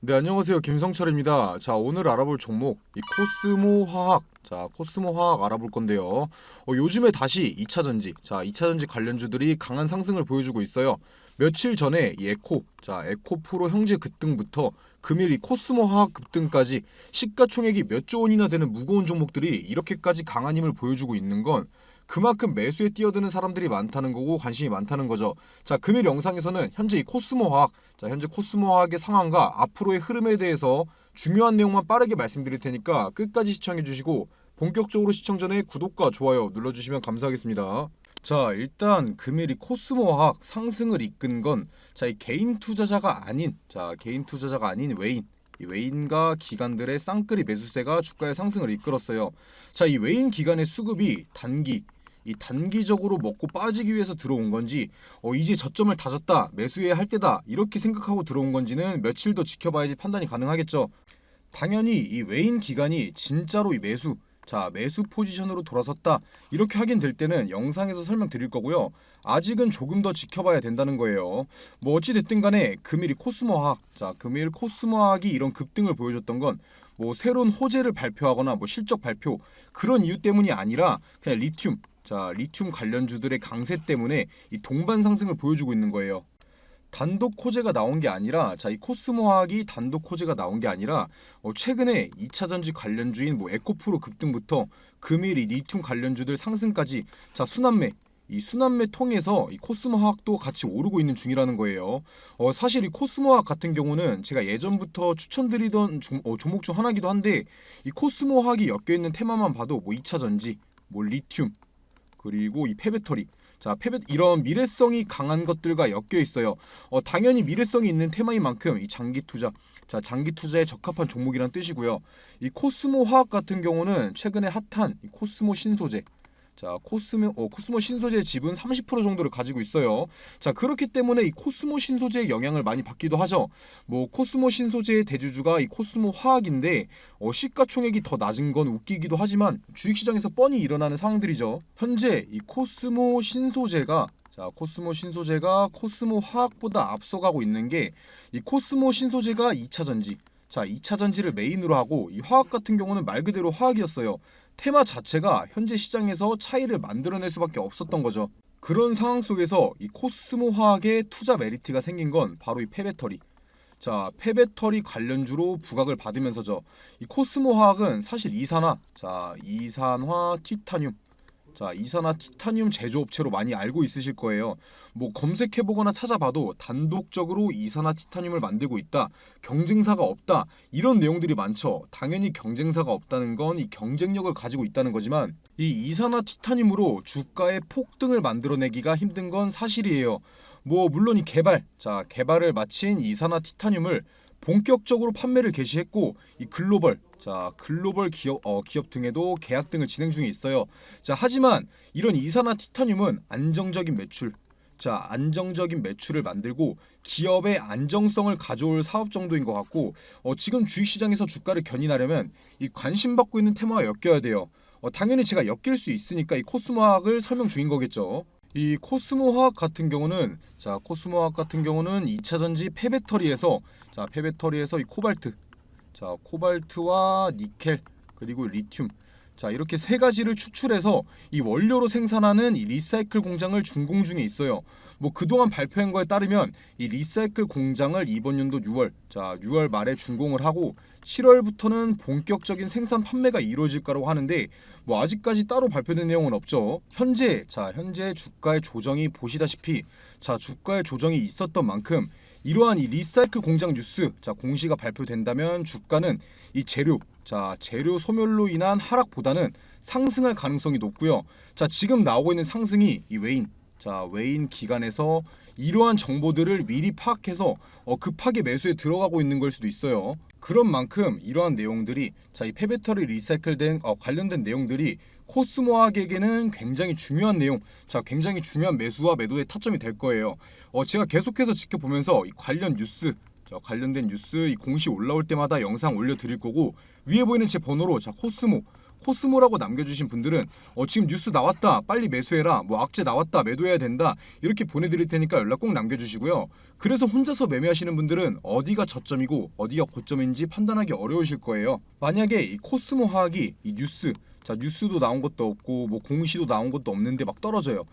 네, 안녕하세요. 김성철입니다. 자, 오늘 알아볼 종목 이 코스모 화학. 자, 코스모 화학 알아볼 건데요. 요즘에 다시 2차 전지. 자, 2차 전지 관련주들이 강한 상승을 보여주고 있어요. 며칠 전에 이 에코프로 형제 급등부터 금일 이 코스모 화학 급등까지 시가총액이 몇 조 원이나 되는 무거운 종목들이 이렇게까지 강한 힘을 보여주고 있는 건 그만큼 매수에 뛰어드는 사람들이 많다는 거고 관심이 많다는 거죠. 자, 금일 영상에서는 현재 이 코스모 화학, 현재 코스모 화학의 상황과 앞으로의 흐름에 대해서 중요한 내용만 빠르게 말씀드릴 테니까 끝까지 시청해 주시고 본격적으로 시청 전에 구독과 좋아요 눌러주시면 감사하겠습니다. 자, 일단 금일 이 코스모 화학 상승을 이끈 건 이 개인 투자자가 아닌 외인, 이 외인과 기관들의 쌍끌이 매수세가 주가의 상승을 이끌었어요. 자, 이 외인 기관의 수급이 단기적으로 먹고 빠지기 위해서 들어온 건지, 이제 저점을 다졌다, 매수해야 할 때다 이렇게 생각하고 들어온 건지는 며칠 더 지켜봐야지 판단이 가능하겠죠. 당연히 이 외인 기관이 진짜로 이 매수 포지션으로 돌아섰다 이렇게 확인될 때는 영상에서 설명드릴 거고요. 아직은 조금 더 지켜봐야 된다는 거예요. 뭐 어찌 됐든 간에 금일 코스모 화학이 이런 급등을 보여줬던 건 뭐 새로운 호재를 발표하거나 뭐 실적 발표 그런 이유 때문이 아니라 그냥 리튬 관련주들의 강세 때문에 이 동반 상승을 보여주고 있는 거예요. 단독 호재가 나온 게 아니라 이 코스모 화학이 단독 호재가 나온 게 아니라 최근에 2차 전지 관련주인 뭐 에코프로 급등부터 금일 이 리튬 관련주들 상승까지 순환매 통해서 이 코스모 화학도 같이 오르고 있는 중이라는 거예요. 사실 이 코스모 화학 같은 경우는 제가 예전부터 추천드리던 종목 중 하나기도 한데 이 코스모 화학이 엮여 있는 테마만 봐도 뭐 2차 전지, 뭐 리튬, 그리고 이 폐배터리. 이런 미래성이 강한 것들과 엮여 있어요. 당연히 미래성이 있는 테마인 만큼 이 장기 투자에 적합한 종목이란 뜻이고요. 이 코스모 화학 같은 경우는 최근에 핫한 이 코스모 신소재. 코스모 신소재의 지분 30% 정도를 가지고 있어요. 자, 그렇기 때문에 이 코스모 신소재의 영향을 많이 받기도 하죠. 뭐 코스모 신소재의 대주주가 이 코스모 화학인데 시가총액이 더 낮은 건 웃기기도 하지만 주식시장에서 뻔히 일어나는 상황들이죠. 현재 이 코스모 신소재가 코스모 화학보다 앞서가고 있는 게 이 코스모 신소재가 2차 전지. 2차 전지를 메인으로 하고 이 화학 같은 경우는 말 그대로 화학이었어요. 테마 자체가 현재 시장에서 차이를 만들어낼 수밖에 없었던 거죠. 그런 상황 속에서 이 코스모 화학의 투자 메리트가 생긴 건 바로 이 폐배터리. 폐배터리 관련주로 부각을 받으면서죠. 이 코스모 화학은 사실 이산화 티타늄 제조업체로 많이 알고 있으실 거예요. 뭐 검색해보거나 찾아봐도 단독적으로 이산화 티타늄을 만들고 있다, 경쟁사가 없다 이런 내용들이 많죠. 당연히 경쟁사가 없다는 건 이 경쟁력을 가지고 있다는 거지만 이 이산화 티타늄으로 주가의 폭등을 만들어내기가 힘든 건 사실이에요. 뭐 물론 이 개발을 마친 이산화 티타늄을 본격적으로 판매를 개시했고 이 글로벌 기업 등에도 계약 등을 진행 중에 있어요. 하지만 이런 이산화 티타늄은 안정적인 매출을 만들고 기업의 안정성을 가져올 사업 정도인 것 같고, 지금 주식시장에서 주가를 견인하려면 이 관심받고 있는 테마와 엮여야 돼요. 당연히 제가 엮일 수 있으니까 이 코스모 화학을 설명 중인 거겠죠. 이 코스모 화학 같은 경우는 2차 전지 폐배터리에서 이 코발트와 니켈 그리고 리튬 이렇게 세 가지를 추출해서 이 원료로 생산하는 이 리사이클 공장을 준공 중에 있어요. 뭐 그동안 발표한 거에 따르면 이 리사이클 공장을 이번 연도 6월 말에 준공을 하고 7월부터는 본격적인 생산 판매가 이루어질 거라고 하는데 뭐 아직까지 따로 발표된 내용은 없죠. 현재 주가의 조정이 보시다시피 주가의 조정이 있었던 만큼 이러한 이 리사이클 공장 뉴스 공시가 발표된다면 주가는 이 재료 소멸로 인한 하락보다는 상승할 가능성이 높고요. 지금 나오고 있는 상승이 이 외인 기관에서 이러한 정보들을 미리 파악해서 급하게 매수에 들어가고 있는 걸 수도 있어요. 그런 만큼 이러한 내용들이 이 폐배터리 리사이클된 관련된 내용들이 코스모 화학에게는 굉장히 중요한 내용, 굉장히 중요한 매수와 매도의 타점이 될 거예요. 제가 계속해서 지켜보면서 이 관련된 뉴스 이 공시 올라올 때마다 영상 올려드릴 거고, 위에 보이는 제 번호로 코스모라고 남겨주신 분들은 지금 뉴스 나왔다 빨리 매수해라, 뭐 악재 나왔다 매도해야 된다 이렇게 보내드릴 테니까 연락 꼭 남겨주시고요. 그래서 혼자서 매매하시는 분들은 어디가 저점이고 어디가 고점인지 판단하기 어려우실 거예요. 만약에 이 코스모 화학이 이 뉴스도 나온 것도 없고 뭐 공시도 나온 것도 없는데 막 떨어져요.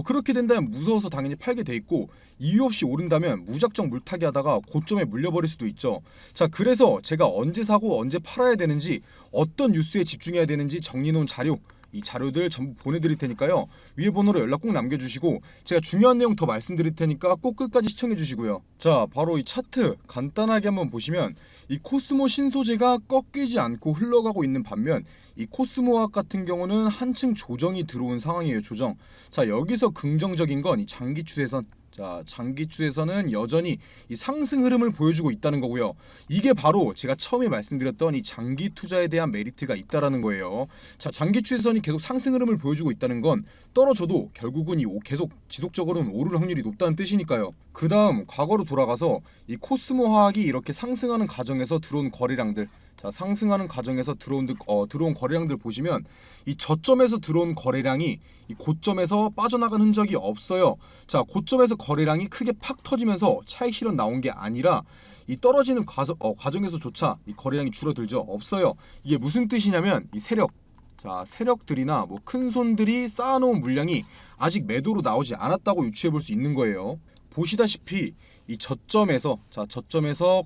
그렇게 된다면 무서워서 당연히 팔게 돼 있고, 이유 없이 오른다면 무작정 물타기 하다가 고점에 물려버릴 수도 있죠. 자, 그래서 제가 언제 사고 언제 팔아야 되는지, 어떤 뉴스에 집중해야 되는지 정리해놓은 자료, 이 자료들 전부 보내드릴 테니까요. 위에 번호로 연락 꼭 남겨주시고 제가 중요한 내용 더 말씀드릴 테니까 꼭 끝까지 시청해주시고요. 자, 바로 이 차트 간단하게 한번 보시면 이 코스모 신소재가 꺾이지 않고 흘러가고 있는 반면 이 코스모학 같은 경우는 한층 조정이 들어온 상황이에요. 조정. 자, 여기서 긍정적인 건 이 장기 추세선. 자, 장기 추세선은 여전히 이 상승 흐름을 보여주고 있다는 거고요. 이게 바로 제가 처음에 말씀드렸던 이 장기 투자에 대한 메리트가 있다라는 거예요. 자, 장기 추세선이 계속 상승 흐름을 보여주고 있다는 건 떨어져도 결국은 계속 지속적으로는 오를 확률이 높다는 뜻이니까요. 그 다음 과거로 돌아가서 이 코스모 화학이 이렇게 상승하는 과정에서 들어온 거래량들, 자, 상승하는 과정에서 들어온 거래량들 보시면 이 저점에서 들어온 거래량이 이 고점에서 빠져나간 흔적이 없어요. 자, 고점에서 거래량이 크게 팍 터지면서 차익 실현 나온 게 아니라 이 떨어지는 과정에서조차 이 거래량이 줄어들죠. 없어요. 이게 무슨 뜻이냐면 이 세력들이나 뭐 큰 손들이 쌓아놓은 물량이 아직 매도로 나오지 않았다고 유추해 볼 수 있는 거예요. 보시다시피 이 저점에서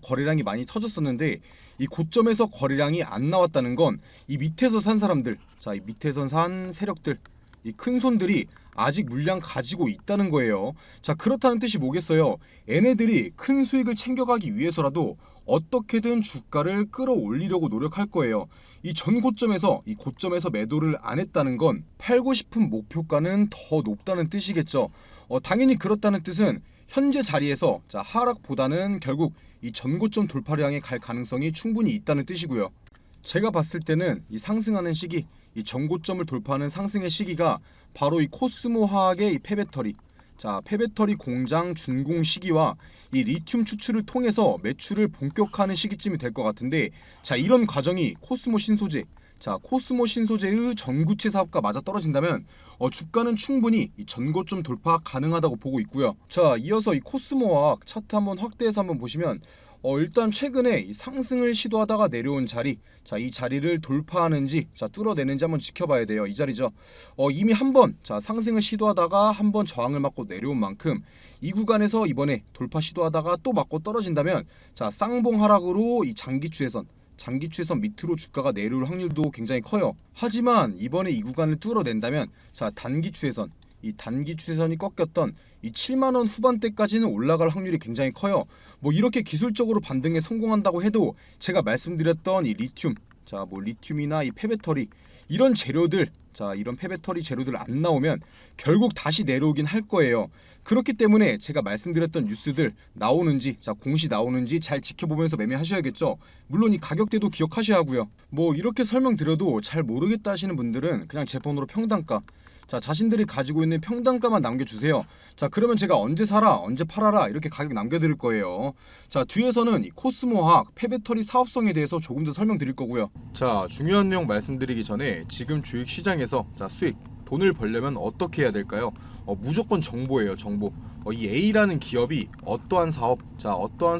거래량이 많이 터졌었는데 이 고점에서 거래량이 안 나왔다는 건 이 밑에서 산 사람들, 자, 이 밑에서 산 세력들, 이 큰 손들이 아직 물량 가지고 있다는 거예요. 자, 그렇다는 뜻이 뭐겠어요? 얘네들이 큰 수익을 챙겨가기 위해서라도 어떻게든 주가를 끌어올리려고 노력할 거예요. 이 고점에서 매도를 안 했다는 건 팔고 싶은 목표가는 더 높다는 뜻이겠죠. 당연히 그렇다는 뜻은 현재 자리에서 하락보다는 결국 이 전고점 돌파를 향해 갈 가능성이 충분히 있다는 뜻이고요. 제가 봤을 때는 이 상승하는 시기, 이 전고점을 돌파하는 상승의 시기가 바로 이 코스모 화학의 이 폐배터리, 자, 폐배터리 공장 준공 시기와 이 리튬 추출을 통해서 매출을 본격화하는 시기쯤이 될 것 같은데, 자, 이런 과정이 코스모 신소재의 전구체 사업과 맞아 떨어진다면 주가는 충분히 이 전고점 돌파 가능하다고 보고 있고요. 자, 이어서 이 코스모 화학 차트 한번 확대해서 한번 보시면 일단 최근에 이 상승을 시도하다가 내려온 자리, 자, 이 자리를 돌파하는지, 자, 뚫어내는지 한번 지켜봐야 돼요. 이 자리죠. 이미 한번 상승을 시도하다가 한번 저항을 맞고 내려온 만큼 이 구간에서 이번에 돌파 시도하다가 또 맞고 떨어진다면, 자, 쌍봉 하락으로 이 장기 추세선 밑으로 주가가 내려올 확률도 굉장히 커요. 하지만 이번에 이 구간을 뚫어낸다면, 자, 단기 추세선이 꺾였던 이 7만원 후반대까지는 올라갈 확률이 굉장히 커요. 뭐 이렇게 기술적으로 반등에 성공한다고 해도 제가 말씀드렸던 이 리튬이나 이 폐배터리, 이런 재료들, 자, 이런 폐배터리 재료들 안 나오면 결국 다시 내려오긴 할 거예요. 그렇기 때문에 제가 말씀드렸던 뉴스들 나오는지, 자, 공시 나오는지 잘 지켜보면서 매매하셔야겠죠. 물론 이 가격대도 기억하셔야 하고요. 뭐 이렇게 설명드려도 잘 모르겠다 하시는 분들은 그냥 제 번호로 평단가, 자, 자신들이 가지고 있는 평단가만 남겨주세요. 자, 그러면 제가 언제 사라 언제 팔아라 이렇게 가격 남겨드릴 거예요. 자, 뒤에서는 이 코스모 화학 폐배터리 사업성에 대해서 조금 더 설명드릴 거고요. 자, 중요한 내용 말씀드리기 전에 지금 주식시장에서 수익, 돈을 벌려면 어떻게 해야 될까요? 무조건 정보예요. 정보. 이 A라는 기업이 어떠한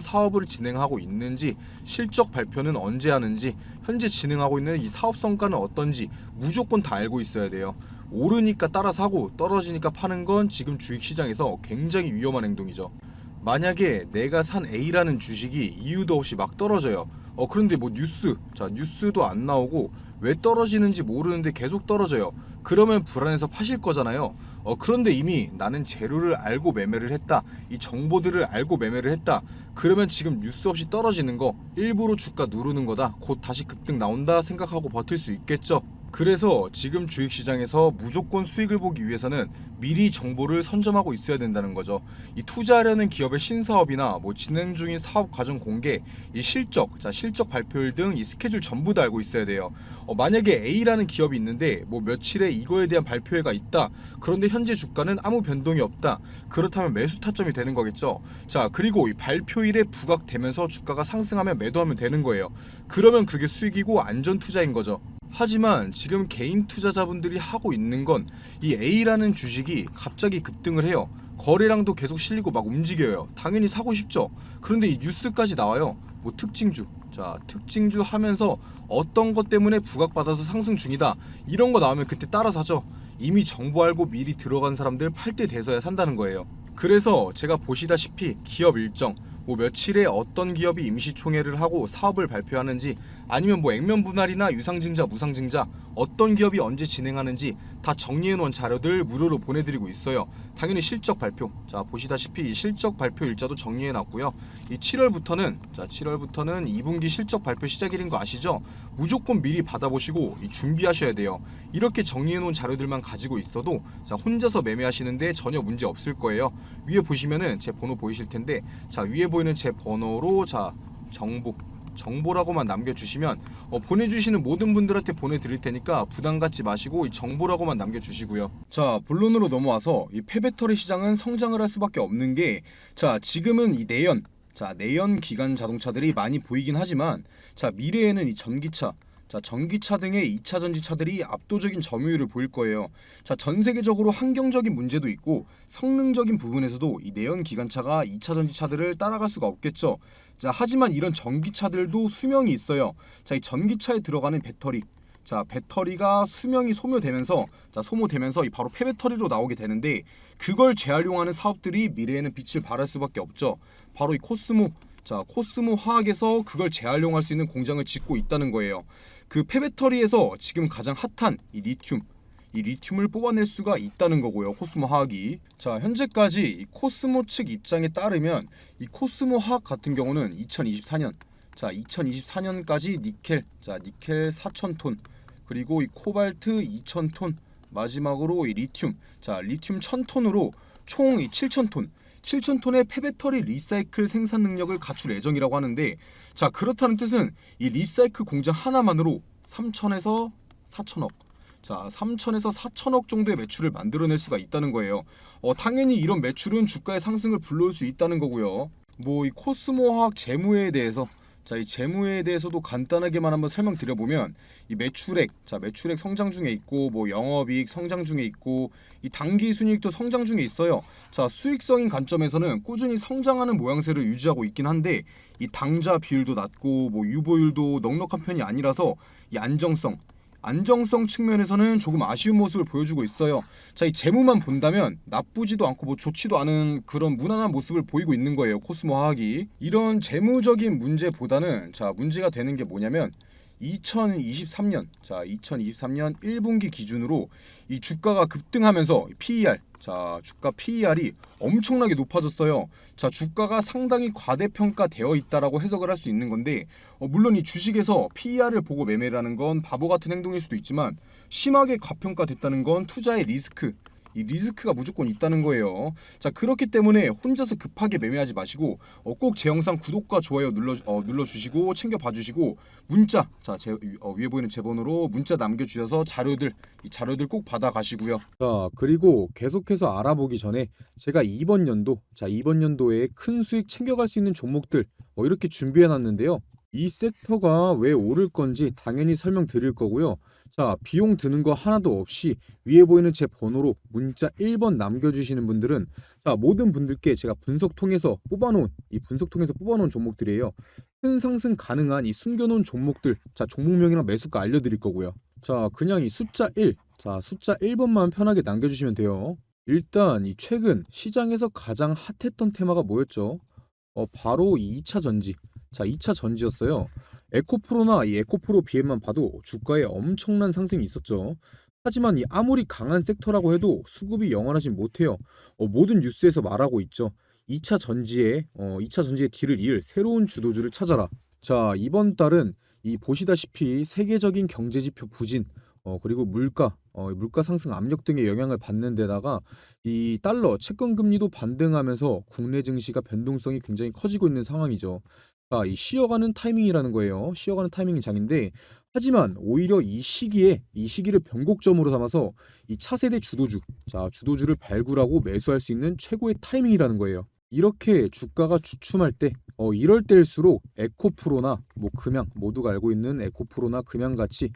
사업을 진행하고 있는지, 실적 발표는 언제 하는지, 현재 진행하고 있는 이 사업 성과는 어떤지 무조건 다 알고 있어야 돼요. 오르니까 따라 사고 떨어지니까 파는 건 지금 주식시장에서 굉장히 위험한 행동이죠. 만약에 내가 산 A라는 주식이 이유도 없이 막 떨어져요. 그런데 뭐 뉴스도 안 나오고 왜 떨어지는지 모르는데 계속 떨어져요. 그러면 불안해서 파실 거잖아요. 그런데 이미 나는 재료를 알고 매매를 했다, 이 정보들을 알고 매매를 했다, 그러면 지금 뉴스 없이 떨어지는 거 일부러 주가 누르는 거다, 곧 다시 급등 나온다 생각하고 버틸 수 있겠죠. 그래서 지금 주식시장에서 무조건 수익을 보기 위해서는 미리 정보를 선점하고 있어야 된다는 거죠. 이 투자하려는 기업의 신사업이나 뭐 진행 중인 사업 과정 공개, 이 실적 발표일 등 이 스케줄 전부 다 알고 있어야 돼요. 만약에 A라는 기업이 있는데 뭐 며칠에 이거에 대한 발표회가 있다, 그런데 현재 주가는 아무 변동이 없다, 그렇다면 매수 타점이 되는 거겠죠. 자, 그리고 이 발표일에 부각되면서 주가가 상승하면 매도하면 되는 거예요. 그러면 그게 수익이고 안전 투자인 거죠. 하지만 지금 개인 투자자분들이 하고 있는 건 이 A라는 주식이 갑자기 급등을 해요. 거래량도 계속 실리고 막 움직여요. 당연히 사고 싶죠. 그런데 이 뉴스까지 나와요. 뭐 특징주, 자 특징주 하면서 어떤 것 때문에 부각받아서 상승 중이다, 이런 거 나오면 그때 따라 사죠. 이미 정보 알고 미리 들어간 사람들 팔 때 돼서야 산다는 거예요. 그래서 제가 보시다시피 기업 일정, 뭐 며칠에 어떤 기업이 임시총회를 하고 사업을 발표하는지, 아니면 뭐 액면 분할이나 유상증자 무상증자 어떤 기업이 언제 진행하는지 다 정리해놓은 자료들 무료로 보내드리고 있어요. 당연히 실적 발표, 자 보시다시피 이 실적 발표 일자도 정리해놨고요. 이 7월부터는 2분기 실적 발표 시작일인 거 아시죠? 무조건 미리 받아보시고 준비하셔야 돼요. 이렇게 정리해놓은 자료들만 가지고 있어도 자 혼자서 매매하시는데 전혀 문제 없을 거예요. 위에 보시면은 제 번호 보이실 텐데, 자 위에 보이는 제 번호로 자 정보라고만 남겨주시면 보내주시는 모든 분들한테 보내드릴 테니까 부담 갖지 마시고 이 정보라고만 남겨주시고요. 자 본론으로 넘어와서 이 폐배터리 시장은 성장을 할 수밖에 없는 게, 자 지금은 이 내연 기관 자동차들이 많이 보이긴 하지만, 자 미래에는 이 전기차 등의 2차 전지차들이 압도적인 점유율을 보일 거예요. 자, 전 세계적으로 환경적인 문제도 있고 성능적인 부분에서도 이 내연 기관차가 2차 전지차들을 따라갈 수가 없겠죠. 자, 하지만 이런 전기차들도 수명이 있어요. 자, 이 전기차에 들어가는 배터리, 자 배터리가 수명이 소모되면서 이 바로 폐배터리로 나오게 되는데, 그걸 재활용하는 사업들이 미래에는 빛을 발할 수밖에 없죠. 바로 이 코스모 화학에서 그걸 재활용할 수 있는 공장을 짓고 있다는 거예요. 그 폐배터리에서 지금 가장 핫한 이 리튬을 뽑아낼 수가 있다는 거고요. 코스모 화학이. 자 현재까지 이 코스모 측 입장에 따르면 이 코스모 화학 같은 경우는 2024년까지 니켈 4,000톤, 그리고 이 코발트 2,000톤, 마지막으로 이 리튬 1,000톤으로 총 7,000톤의 폐배터리 리사이클 생산 능력을 갖출 예정이라고 하는데, 자 그렇다는 뜻은 이 리사이클 공장 하나만으로 3천에서 4천억 정도의 매출을 만들어낼 수가 있다는 거예요. 당연히 이런 매출은 주가의 상승을 불러올 수 있다는 거고요. 뭐 이 코스모 화학 재무에 대해서, 이 재무에 대해서도 간단하게만 한번 설명드려보면, 이 매출액 성장 중에 있고, 뭐 영업이익 성장 중에 있고, 이 당기순이익도 성장 중에 있어요. 자 수익성인 관점에서는 꾸준히 성장하는 모양새를 유지하고 있긴 한데, 이 당좌 비율도 낮고 뭐 유보율도 넉넉한 편이 아니라서 이 안정성 측면에서는 조금 아쉬운 모습을 보여주고 있어요. 자, 이 재무만 본다면 나쁘지도 않고 뭐 좋지도 않은 그런 무난한 모습을 보이고 있는 거예요. 코스모 화학이. 이런 재무적인 문제보다는 문제가 되는 게 뭐냐면, 2023년 1분기 기준으로 이 주가가 급등하면서 PER, 주가 PER이 엄청나게 높아졌어요. 자, 주가가 상당히 과대평가되어 있다라고 해석을 할 수 있는 건데, 물론 이 주식에서 PER을 보고 매매를 하는 건 바보 같은 행동일 수도 있지만, 심하게 과평가됐다는 건 투자의 리스크가 무조건 있다는 거예요. 자 그렇기 때문에 혼자서 급하게 매매하지 마시고 꼭 제 영상 구독과 좋아요 눌러주시고 챙겨봐 주시고, 문자 위에 보이는 제 번호로 문자 남겨주셔서 자료들 꼭 받아가시고요. 자 그리고 계속해서 알아보기 전에 제가 이번 연도에 큰 수익 챙겨갈 수 있는 종목들 이렇게 준비해놨는데요. 이 섹터가 왜 오를 건지 당연히 설명드릴 거고요. 자 비용 드는 거 하나도 없이 위에 보이는 제 번호로 문자 1번 남겨주시는 분들은 모든 분들께 제가 분석 통해서 뽑아놓은 종목들이에요. 큰 상승 가능한 이 숨겨놓은 종목들, 종목명이랑 매수가 알려드릴 거고요. 자 그냥 이 숫자 1번만 편하게 남겨주시면 돼요. 일단 이 최근 시장에서 가장 핫했던 테마가 뭐였죠? 바로 이 2차 전지. 2차 전지였어요. 에코프로나 이 에코프로 비앱만 봐도 주가에 엄청난 상승이 있었죠. 하지만 이 아무리 강한 섹터라고 해도 수급이 영원하진 못해요. 모든 뉴스에서 말하고 있죠. 2차 전지의 뒤를 이을 새로운 주도주를 찾아라. 자, 이번 달은 이 보시다시피 세계적인 경제지표 부진, 그리고 물가 상승 압력 등의 영향을 받는 데다가 이 달러 채권 금리도 반등하면서 국내 증시가 변동성이 굉장히 커지고 있는 상황이죠. 이 쉬어가는 타이밍이라는 거예요. 쉬어가는 타이밍이 장인데, 하지만 오히려 이 시기를 변곡점으로 삼아서 이 차세대 주도주를 발굴하고 매수할 수 있는 최고의 타이밍이라는 거예요. 이렇게 주가가 주춤할 때, 이럴 때일수록 에코프로나 금양, 모두가 알고 있는 에코프로나 금양같이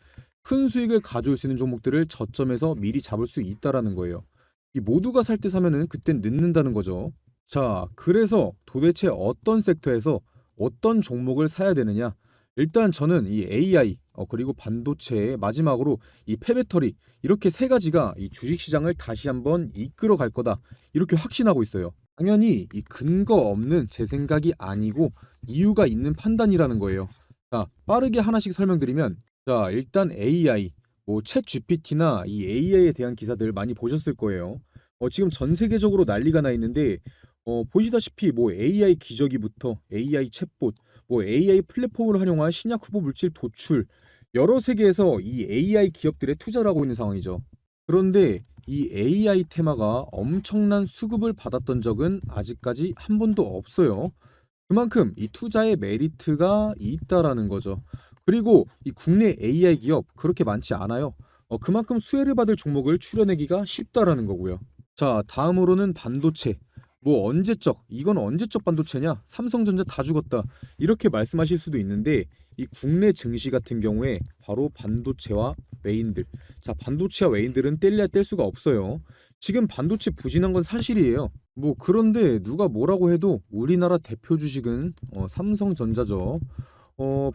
큰 수익을 가져올 수 있는 종목들을 저점에서 미리 잡을 수 있다라는 거예요. 이 모두가 살 때 사면은 그땐 늦는다는 거죠. 자, 그래서 도대체 어떤 섹터에서 어떤 종목을 사야 되느냐? 일단 저는 이 AI 그리고 반도체 마지막으로 이 폐배터리 이렇게 세 가지가 이 주식 시장을 다시 한번 이끌어 갈 거다. 이렇게 확신하고 있어요. 당연히 이 근거 없는 제 생각이 아니고 이유가 있는 판단이라는 거예요. 자, 빠르게 하나씩 설명드리면 자, 일단 AI 뭐 챗 GPT나 이 AI에 대한 기사들 많이 보셨을 거예요. 지금 전 세계적으로 난리가 나 있는데 보시다시피 뭐 AI 기저귀부터 AI 챗봇, 뭐 AI 플랫폼을 활용한 신약 후보 물질 도출 여러 세계에서 이 AI 기업들에 투자를 하고 있는 상황이죠. 그런데 이 AI 테마가 엄청난 수급을 받았던 적은 아직까지 한 번도 없어요. 그만큼 이 투자의 메리트가 있다라는 거죠. 그리고 이 국내 AI 기업 그렇게 많지 않아요. 그만큼 수혜를 받을 종목을 추려내기가 쉽다라는 거고요. 자, 다음으로는 반도체. 뭐 언제적, 이건 언제적 반도체냐? 삼성전자 다 죽었다. 이렇게 말씀하실 수도 있는데 이 국내 증시 같은 경우에 바로 반도체와 외인들. 자, 반도체와 외인들은 뗄래야 뗄 수가 없어요. 지금 반도체 부진한 건 사실이에요. 뭐 그런데 누가 뭐라고 해도 우리나라 대표 주식은 삼성전자죠.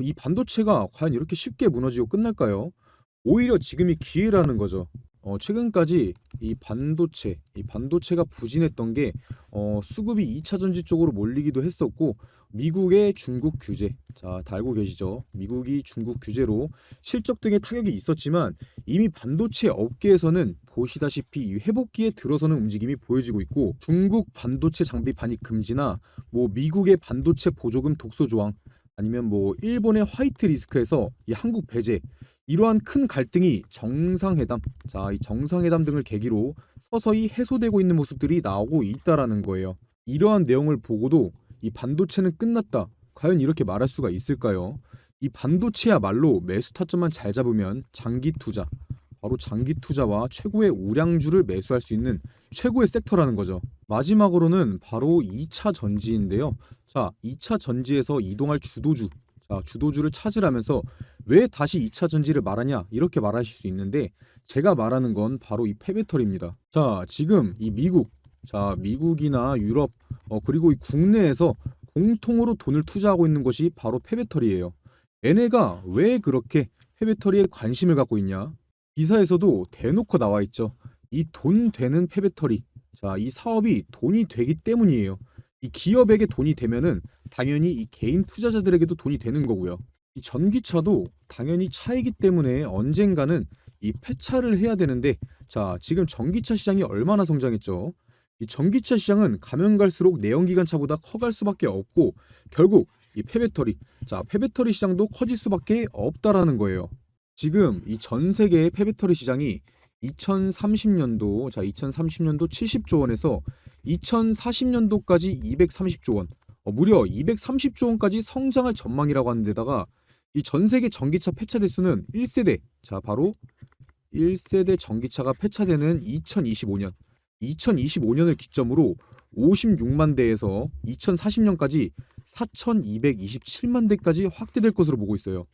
이 반도체가 과연 이렇게 쉽게 무너지고 끝날까요? 오히려 지금이 기회라는 거죠. 최근까지 이 반도체가 부진했던 게 수급이 2차 전지 쪽으로 몰리기도 했었고 미국의 중국 규제, 자, 다 알고 계시죠? 미국이 중국 규제로 실적 등의 타격이 있었지만 이미 반도체 업계에서는 보시다시피 이 회복기에 들어서는 움직임이 보여지고 있고 중국 반도체 장비 반입 금지나 뭐 미국의 반도체 보조금 독소 조항 아니면 뭐 일본의 화이트 리스크에서 이 한국 배제 이러한 큰 갈등이 정상회담, 자, 이 정상회담 등을 계기로 서서히 해소되고 있는 모습들이 나오고 있다라는 거예요. 이러한 내용을 보고도 이 반도체는 끝났다. 과연 이렇게 말할 수가 있을까요? 이 반도체야말로 매수 타점만 잘 잡으면 장기 투자, 바로 장기 투자와 최고의 우량주를 매수할 수 있는 최고의 섹터라는 거죠. 마지막으로는 바로 2차 전지인데요. 자, 2차 전지에서 이동할 주도주, 자, 주도주를 찾으라면서 왜 다시 2차 전지를 말하냐 이렇게 말하실 수 있는데 제가 말하는 건 바로 이 폐배터리입니다. 자, 지금 이 미국, 자, 미국이나 유럽 그리고 이 국내에서 공통으로 돈을 투자하고 있는 것이 바로 폐배터리예요. 얘네가 왜 그렇게 폐배터리에 관심을 갖고 있냐? 기사에서도 대놓고 나와 있죠. 이 돈 되는 폐배터리. 자, 이 사업이 돈이 되기 때문이에요. 이 기업에게 돈이 되면은 당연히 이 개인 투자자들에게도 돈이 되는 거고요. 이 전기차도 당연히 차이기 때문에 언젠가는 이 폐차를 해야 되는데 자, 지금 전기차 시장이 얼마나 성장했죠? 이 전기차 시장은 가면 갈수록 내연기관차보다 커갈 수밖에 없고 결국 이 폐배터리, 자, 폐배터리 시장도 커질 수밖에 없다라는 거예요. 지금 이 전 세계의 폐배터리 시장이 2030년도, 자, 2030년도 70조 원에서 2040년도까지 230조 원, 무려 230조 원까지 성장할 전망이라고 하는 데다가 이 전 세계 전기차 폐차 대수는 1세대, 자, 바로 1세대 전기차가 폐차되는 2025년을 기점으로 56만 대에서 2040년까지 4,227만 대까지 확대될 것으로 보고 있어요.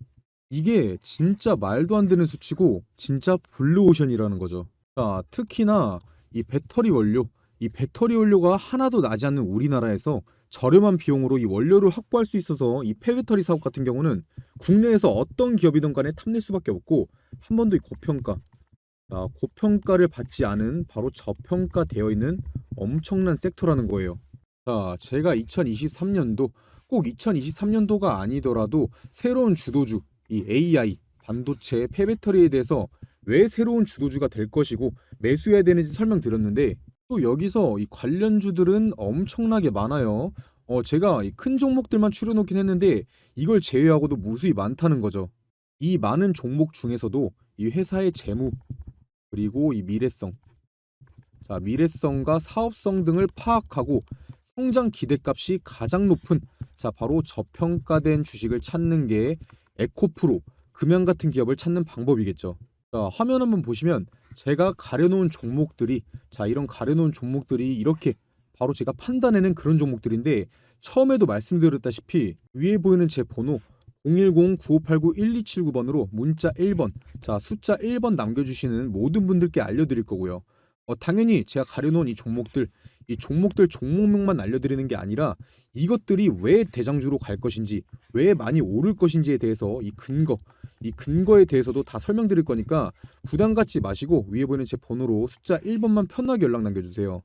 이게 진짜 말도 안 되는 수치고 진짜 블루오션이라는 거죠. 자, 특히나 이 배터리 원료가 하나도 나지 않는 우리나라에서 저렴한 비용으로 이 원료를 확보할 수 있어서 이 폐배터리 사업 같은 경우는 국내에서 어떤 기업이든 간에 탐낼 수밖에 없고 한 번 더 이 고평가, 자, 고평가를 받지 않은 바로 저평가되어 있는 엄청난 섹터라는 거예요. 자, 제가 2023년도 꼭 2023년도가 아니더라도 새로운 주도주, 이 AI, 반도체, 폐배터리에 대해서 왜 새로운 주도주가 될 것이고 매수해야 되는지 설명드렸는데 또 여기서 이 관련주들은 엄청나게 많아요. 제가 이 큰 종목들만 추려놓긴 했는데 이걸 제외하고도 무수히 많다는 거죠. 이 많은 종목 중에서도 이 회사의 재무 그리고 이 미래성, 자, 미래성과 사업성 등을 파악하고 성장 기대값이 가장 높은, 자, 바로 저평가된 주식을 찾는 게 에코프로, 금양 같은 기업을 찾는 방법이겠죠. 자, 화면 한번 보시면 제가 가려놓은 종목들이, 자, 이런 가려놓은 종목들이 이렇게 바로 제가 판단해낸 그런 종목들인데 처음에도 말씀드렸다시피 위에 보이는 제 번호 010-9589-1279번으로 문자 1번, 자 숫자 1번 남겨주시는 모든 분들께 알려드릴 거고요. 당연히 제가 가려놓은 이 종목들 종목명만 알려드리는 게 아니라 이것들이 왜 대장주로 갈 것인지, 왜 많이 오를 것인지에 대해서 이 근거에 대해서도 다 설명드릴 거니까 부담 갖지 마시고 위에 보이는 제 번호로 숫자 1번만 편하게 연락 남겨주세요.